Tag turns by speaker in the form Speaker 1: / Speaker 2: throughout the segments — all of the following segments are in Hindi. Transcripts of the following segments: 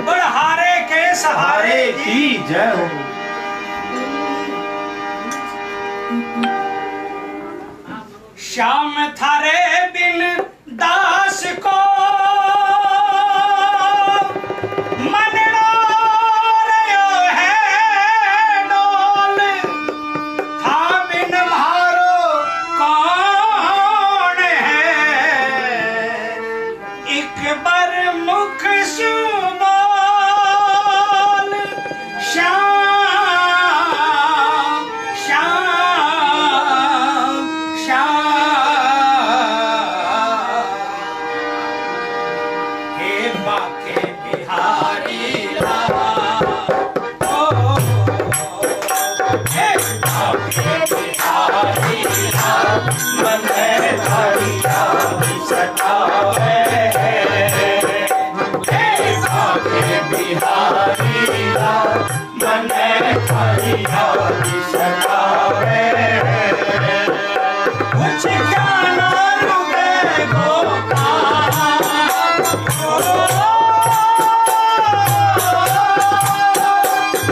Speaker 1: बढ़हारे के सहारे
Speaker 2: की जय हो।
Speaker 1: श्याम थारे बिन दास को मन डोरयो है डोल, था बिन म्हारो कौन है, एक बार मुख सु बोल। श्याम श्याम श्याम हे बाके बिहारी राम, ओ हे बाके बिहारी राम, मन धरिया सतावे, हे बाके बिहारी राम, मन धरिया सतावे। कुछ ज्ञान रुके गोपाल,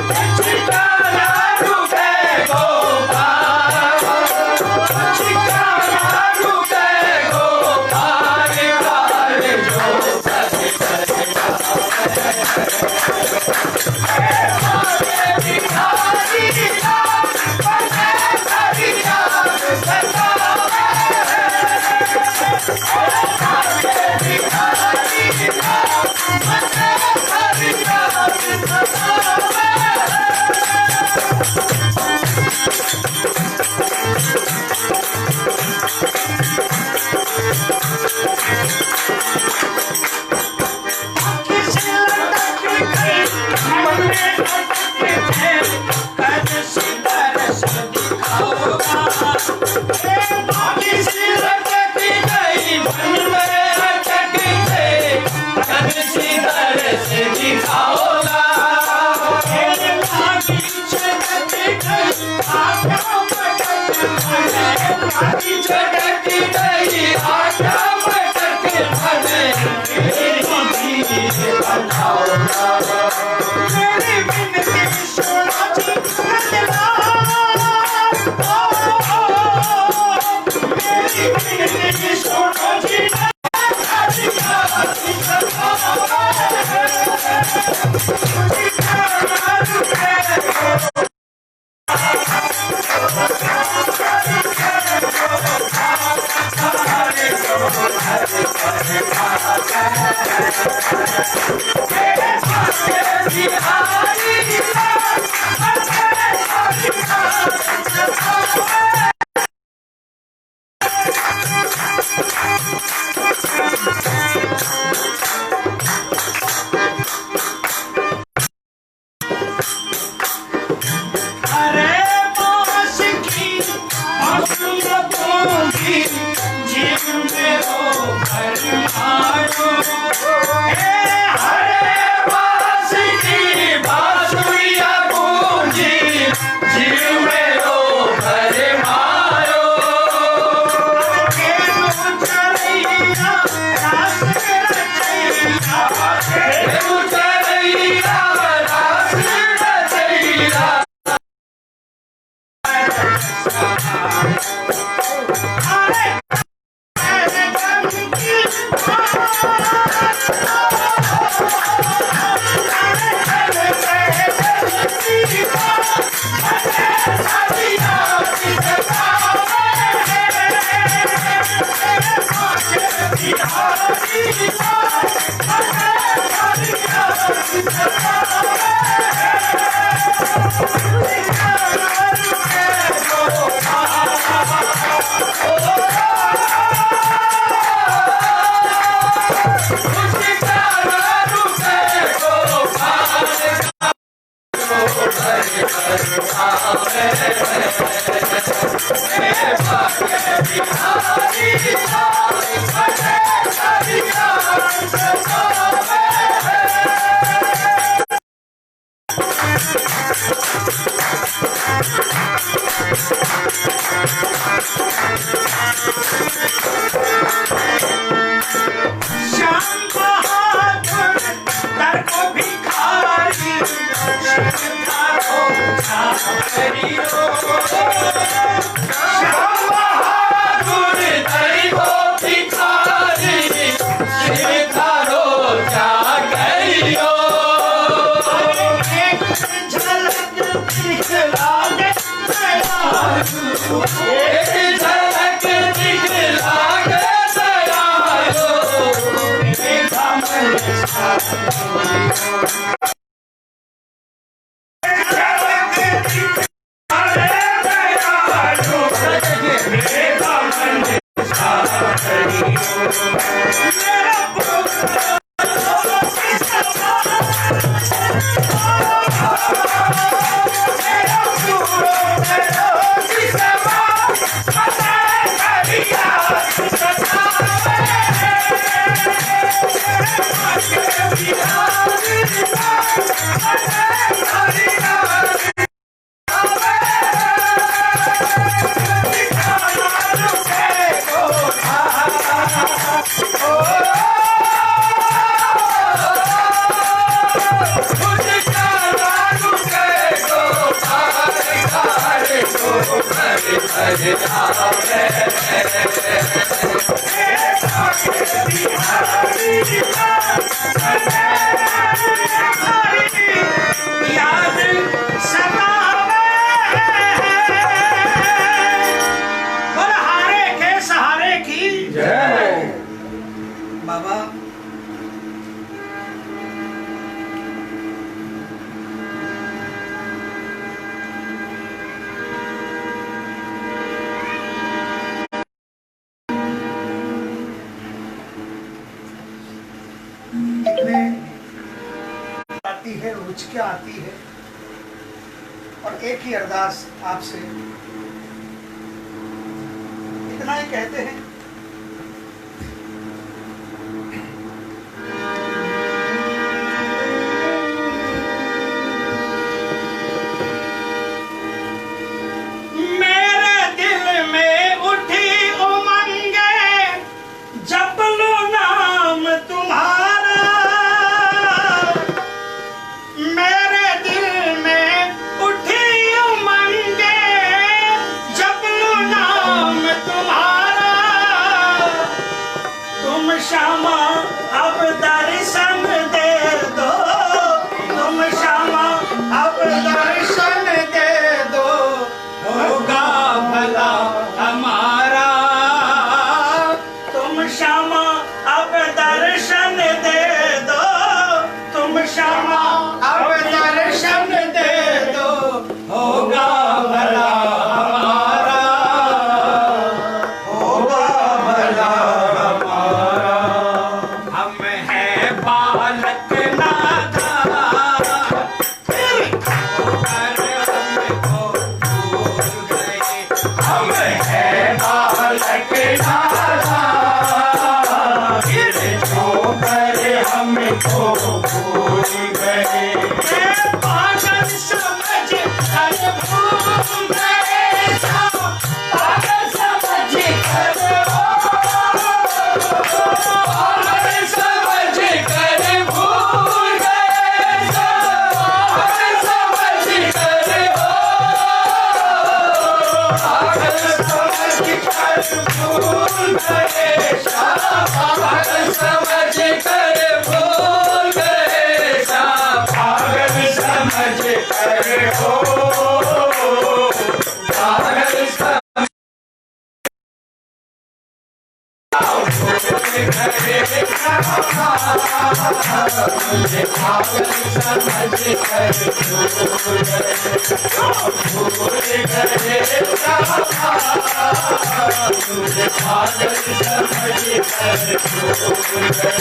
Speaker 1: कुछ ज्ञान रुके गोपाल, कुछ ज्ञान रुके गोपाल, काल जो सच
Speaker 3: बिहारी
Speaker 2: आती है, रुचियां आती है, और एक ही अरदास आपसे, इतना ही कहते हैं।
Speaker 1: मेरे दिल में उठी उमंगे जप लो नाम तुम्हारा, मेरे दिल में उठी उमंगे जप लो नाम तुम्हारा। तुम श्यामा अब दर्शन दे दो, तुम श्यामा अब दर्शन दे दो, होगा भला हमारा। तुम श्यामा अब दर्शन दे दो, तुम श्यामा अब दर्शन दे दो, होगा भला हमारा, होगा भला हमारा। हम हैं बालक नादान, फिर ठोकर हमको भूल गए। हम हैं बालक नादान, फिर ठोकर हमको भूल गए। पागल समझ कर भूल गए, पागल समझ कर, पागल समझ कर भूल गए, पागल समझ कर, पागल समझ कर भूल गए, पागल समझ कर भूल गए, पागल समझ कर हो, पागल समझ मुझे पागल समझ कर भूल गए, भूल गए, मुझे पागल समझ कर भूल गए।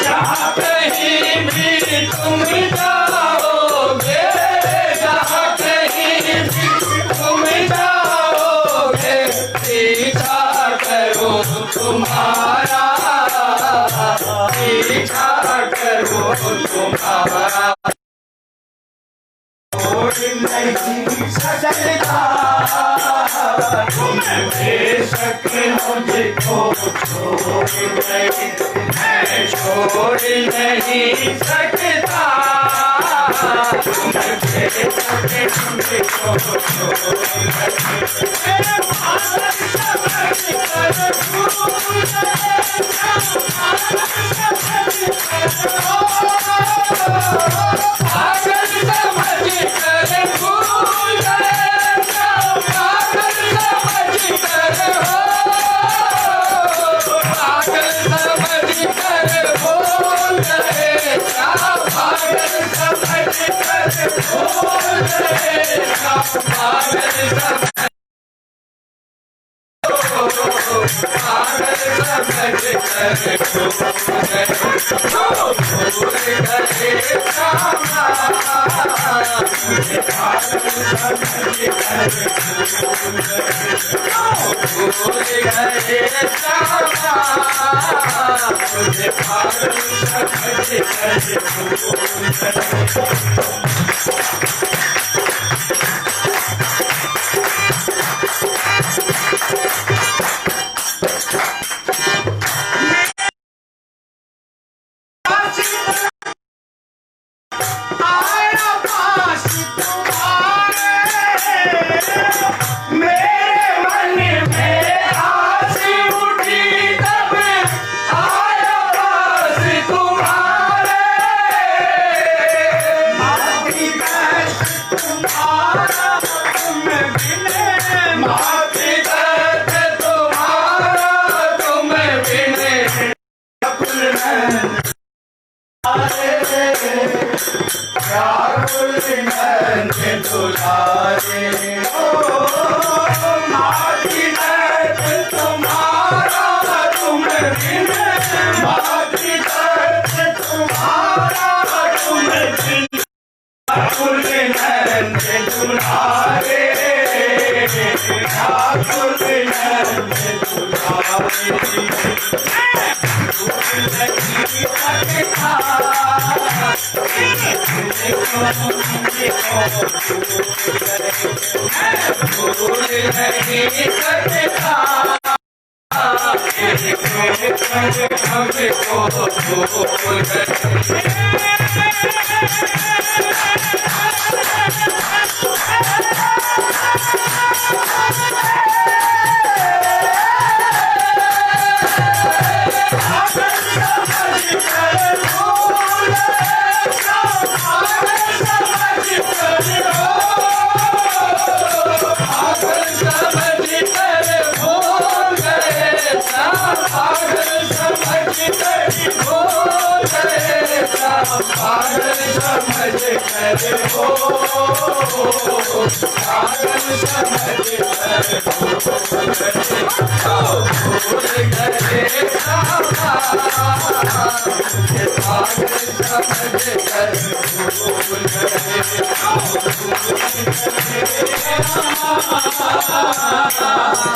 Speaker 1: जहाँ कहीं भी तुम जाओगे, जहाँ कहीं भी तुम जाओगे, पीछा करो तुम्हारा, पीछा करो तुम्हारा। नहीं सकता तुम बेशक मुझको छोड़ नहीं, मैं छोड़ नहीं सकता तुम बेशक मुझको छोड़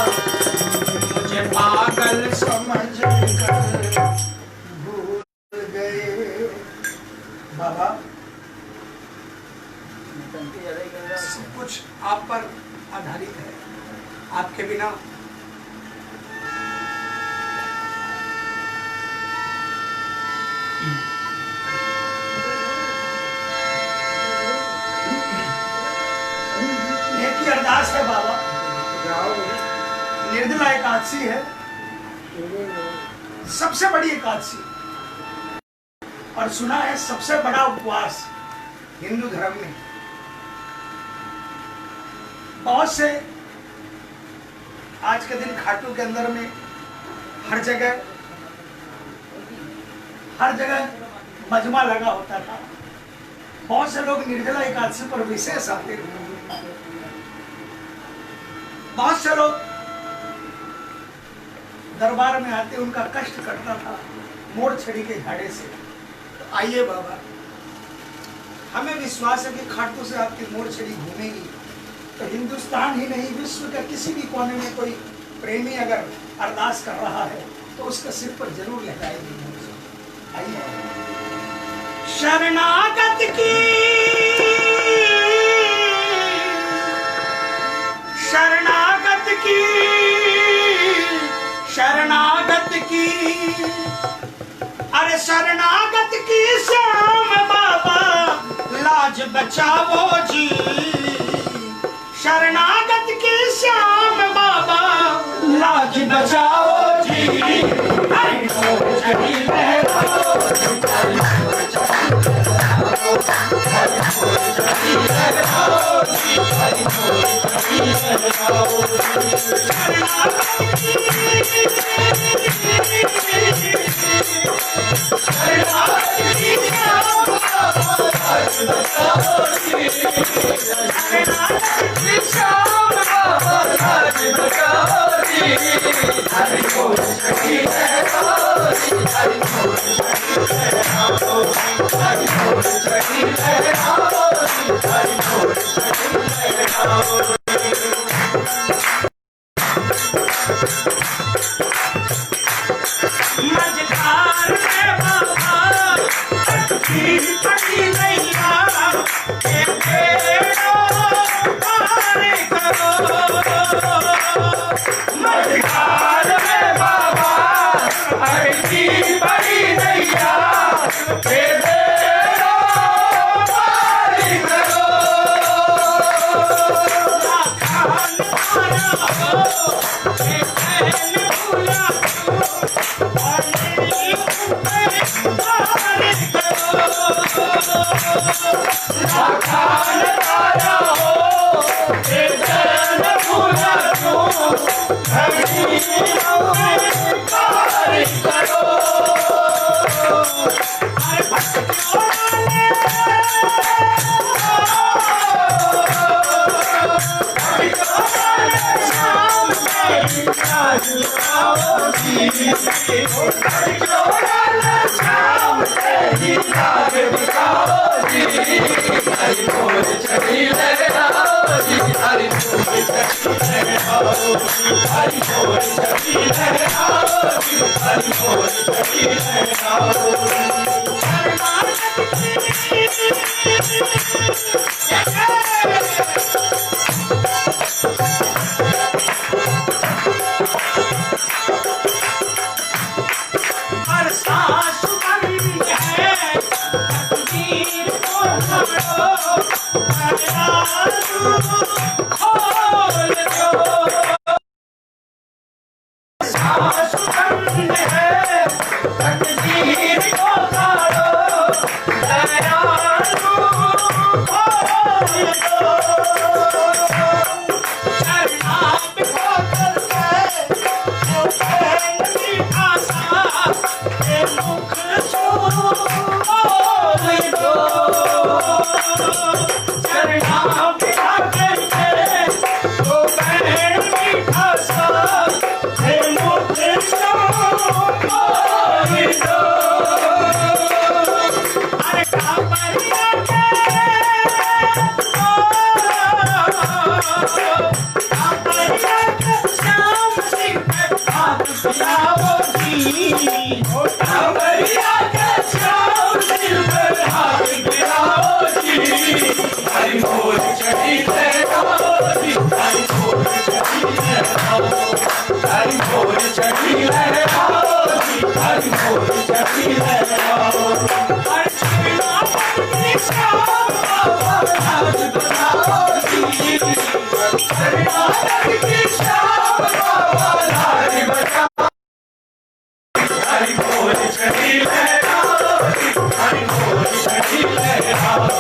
Speaker 2: मुझे पागल समझ कर भूल गए। बाबा सब कुछ आप पर आधारित है, आपके बिना एक ही अरदास है बाबा, निर्जला एकादशी है, सबसे बड़ी एकादशी, और सुना है सबसे बड़ा उपवास हिंदू धर्म में। बहुत से आज के दिन खाटू के अंदर में हर जगह मजमा लगा होता था। बहुत से लोग निर्जला एकादशी पर विशेष आते थे। बहुत से लोग दरबार में आते, उनका कष्ट कटता था मोड़ छड़ी के झाड़े से। तो आइए बाबा, हमें विश्वास है कि खाटू से आपकी मोड़ छड़ी घूमेगी तो हिंदुस्तान ही नहीं, विश्व के किसी भी कोने में कोई प्रेमी अगर अरदास कर रहा है तो उसके सिर पर जरूर लगाएगी। आइए, शरणागत की, शरणागत की, शरणागत की, अरे शरणागत की श्याम बाबा लाज बचाओ जी। शरणागत की श्याम बाबा लाज बचाओ जी।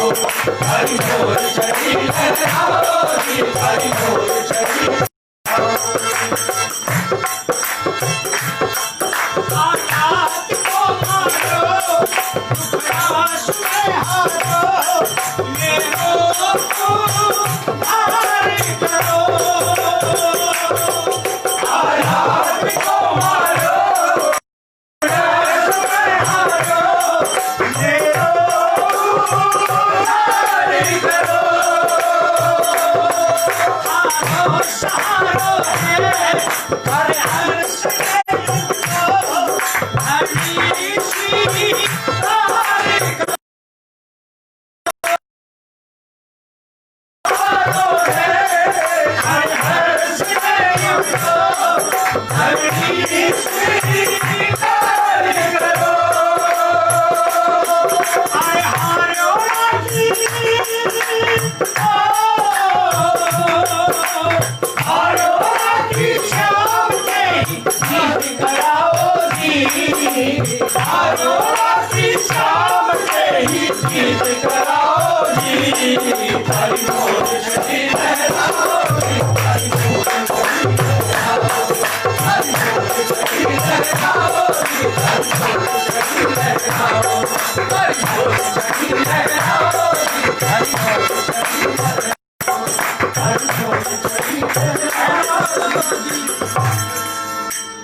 Speaker 1: हरि मोर छड़ी लहराओ जी, हरि मोर छड़ी आजाद को मारो, दुखरास में हारो, मेरो को भारी करो। आजाद को मारो, दुखरास में हारो, मेरो को भारी करो। हारो सहारो है हर हर सके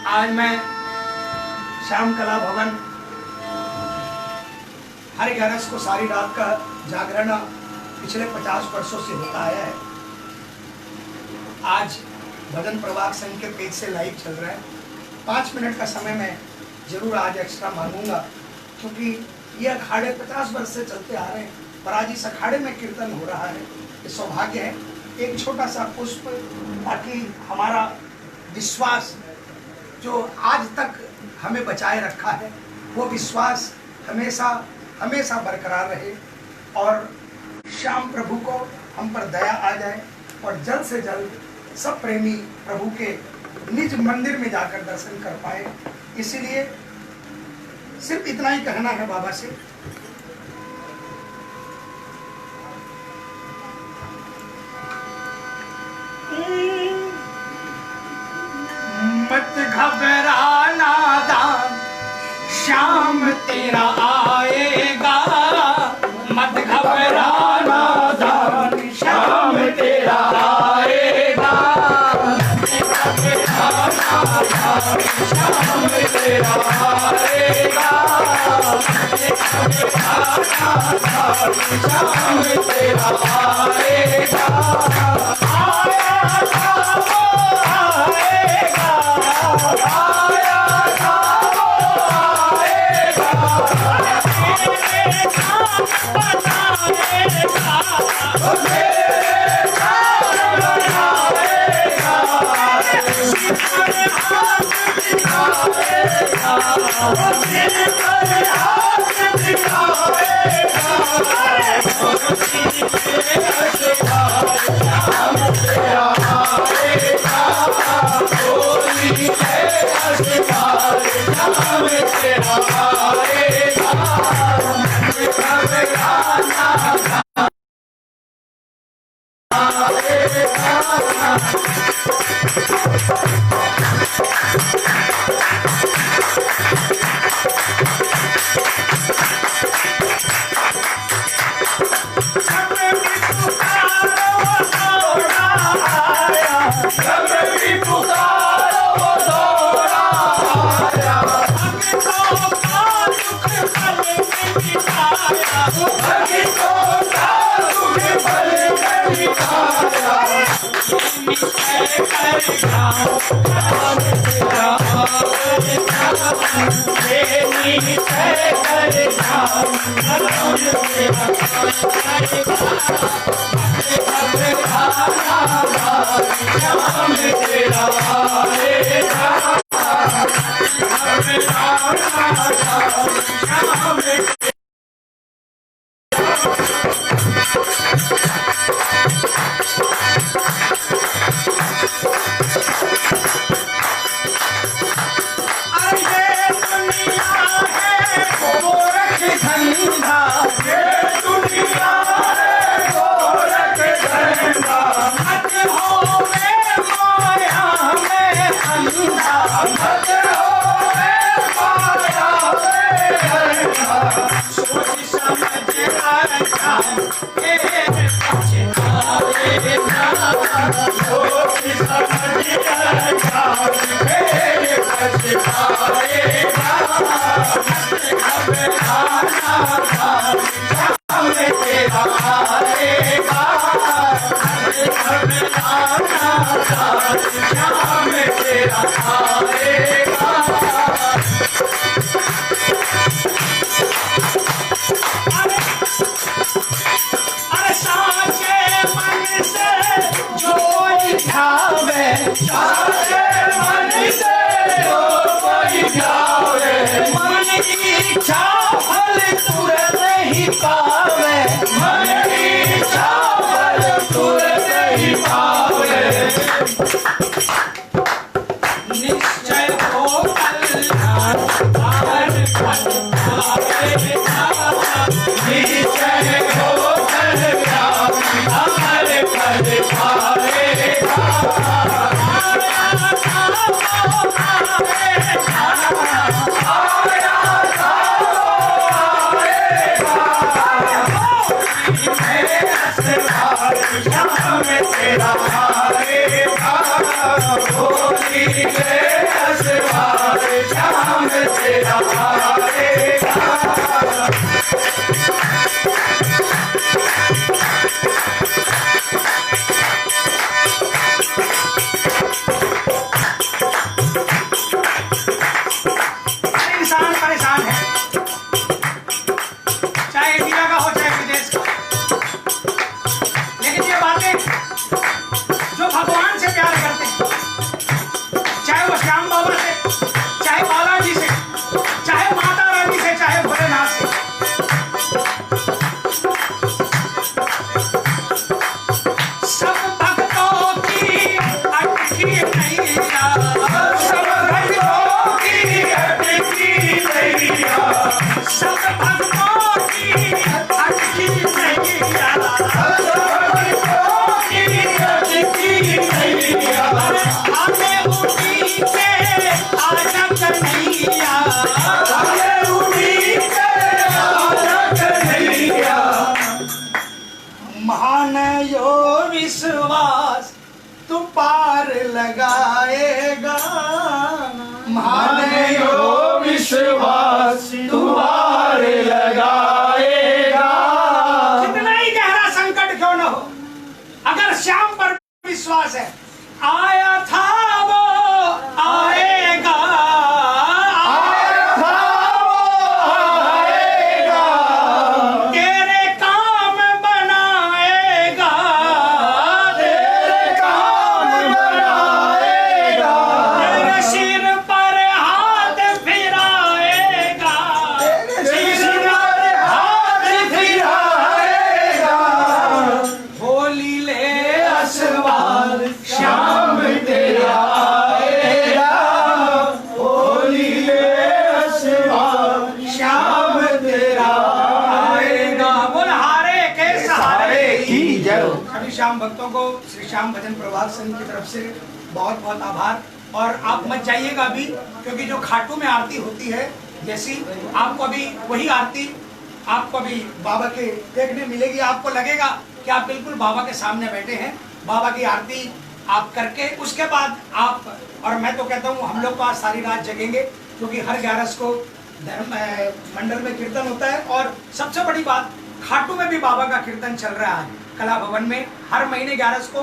Speaker 1: आज मैं श्याम कला भवन हरिहरस को सारी रात का जागरण पिछले 50 वर्षों से होता आया है। आज भजन प्रवाह संघ के पेज से लाइव चल रहा है। 5 मिनट का समय मैं जरूर आज एक्स्ट्रा मांगूंगा, क्योंकि ये अखाड़े 50 वर्ष से चलते आ रहे हैं, पर आज इस अखाड़े में कीर्तन हो रहा है। ये सौभाग्य है। एक छोटा सा पुष्प, ताकि हमारा विश्वास जो आज तक हमें बचाए रखा है, वो विश्वास हमेशा हमेशा बरकरार रहे और श्याम प्रभु को हम पर दया आ जाए और जल्द से जल्द सब प्रेमी प्रभु के निज मंदिर में जाकर दर्शन कर पाए। इसीलिए सिर्फ इतना ही कहना है बाबा से। मत घबराना दान, श्याम तेरा आएगा। मत घबराना दान, श्याम तेरा आएगा। मत घबराना दान, श्याम तेरा आएगा। मत घबराना दान, श्याम तेरा आएगा। आया था वो आएगा, आया था वो आएगा। दुनिया महान यो विश्वास तू पार लगाएगा,
Speaker 2: महान यो विश्वास तू पार लगाएगा।
Speaker 1: कितना ही गहरा संकट क्यों न हो, अगर श्याम पर विश्वास है, आया था वो आएगा,
Speaker 2: आया था वो आएगा,
Speaker 1: तेरे काम बनाएगा,
Speaker 2: तेरे काम बनाएगा,
Speaker 1: तेरे सिर पर हाथ फिराएगा,
Speaker 2: तेरे सिर पर हाथ फिराएगा।
Speaker 1: होली ले
Speaker 2: असवार श्याम तेरा आएगा, होली ले असवार श्याम तेरा आएगा।
Speaker 1: बोल हारे के सहारे
Speaker 2: की जय।
Speaker 1: सभी श्याम भक्तों को श्री श्याम भजन प्रभाग संघ की तरफ से बहुत बहुत आभार। और आप मत जाइएगा अभी, क्योंकि जो खाटू में आरती होती है जैसी आपको अभी वही आरती आपको अभी बाबा के देखने मिलेगी। आपको लगेगा कि आप बिल्कुल बाबा के सामने बैठे हैं। बाबा की आरती आप करके उसके बाद आप, और मैं तो कहता हूँ हम लोग तो आज सारी रात जगेंगे, क्योंकि हर 11 को धर्म मंडल में कीर्तन होता है। और सबसे बड़ी बात, खाटू में भी बाबा का कीर्तन चल रहा है कला भवन में। हर महीने 11 को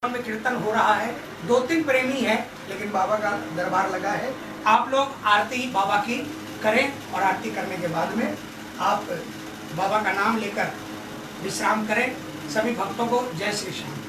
Speaker 1: में कीर्तन हो रहा है। 2-3 प्रेमी है, लेकिन बाबा का दरबार लगा है। आप लोग आरती बाबा की करें, और आरती करने के बाद में आप बाबा का नाम लेकर विश्राम करें। सभी भक्तों को जय श्री श्याम।